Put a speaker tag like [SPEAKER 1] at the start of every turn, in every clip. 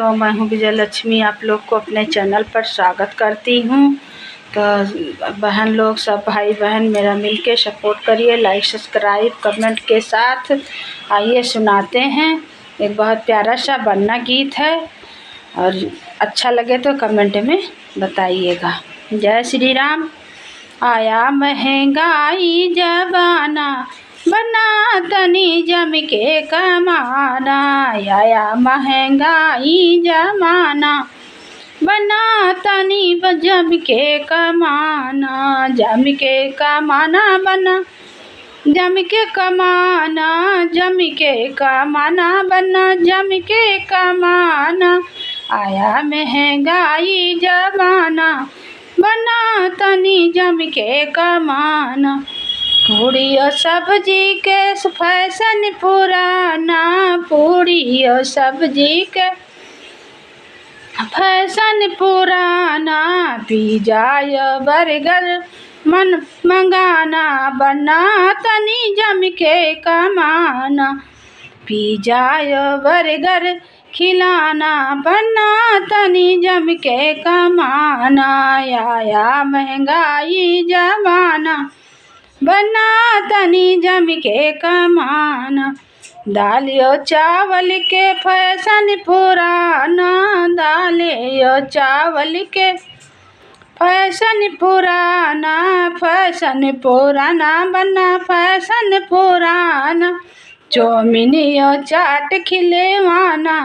[SPEAKER 1] तो मैं हूँ विजय लक्ष्मी, आप लोग को अपने चैनल पर स्वागत करती हूँ। तो बहन लोग सब भाई बहन मेरा मिलके सपोर्ट करिए, लाइक सब्सक्राइब कमेंट के साथ। आइए सुनाते हैं, एक बहुत प्यारा सा बन्ना गीत है और अच्छा लगे तो कमेंट में बताइएगा। जय श्री राम। आया महंगाई जमाना, बना तनी जम के कमाना। आया महंगाई जमाना, बना तनी जम के कमाना। जम के कमाना बना, जम के कमाना, जम के कमाना बना, जम के कमाना। आया महंगाई जमाना, बना तनी जम के कमाना। पूरी और सब्जी के फैशन पुराना, पूरी और सब्जी के फैशन पुराना। पिज़्ज़ा या बर्गर मन मंगाना, बना तनी जम के कमाना। पिज़्ज़ा या बर्गर खिलाना, बना तनी जम के कमाना। आया महंगाई जमाना, बना तनी जम के कमाना। दाल और चावल के फैशन पुराना, दाल और चावल के फैशन पुराना। फैशन पुराना बना, फैशन पुराना। चौमिन और चाट खिलवाना,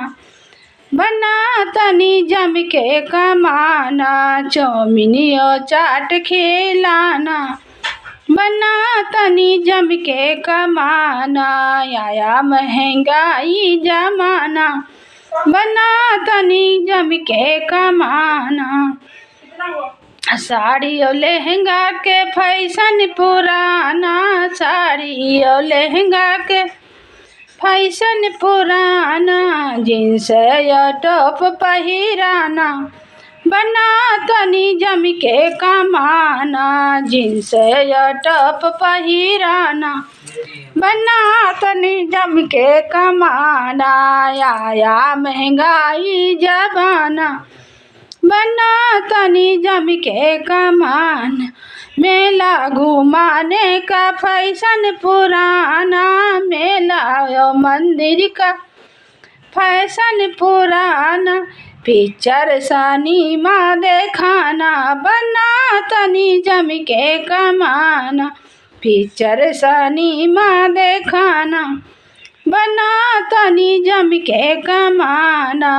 [SPEAKER 1] बना तनी जम के कमाना। चौमिन और चाट खिलाना, बना तनी जम के कमाना। आया महंगाई जमाना, बना तनी जम के कमाना। साड़ी और लहंगा के फैशन पुराना, साड़ी और लहंगा के फैशन पुराना। जींस या टॉप पहिराना, बना तनी जम के कमाना। जींस या टॉप पहिराना, बना तनी जम के कमाना। आया महंगाई जमाना, बना तनी जम के कमाना। मेला घुमाने का फैशन पुराना, मेला और मंदिर का फैशन पुराना। पिक्चर सिनेमा देखाना, बना तनी जम के कमाना। पिक्चर सिनेमा देखाना, बना तनी जम के कमाना।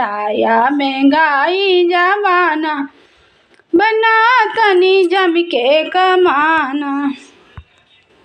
[SPEAKER 1] आया महंगाई जमाना, बना तनी जम के कमाना।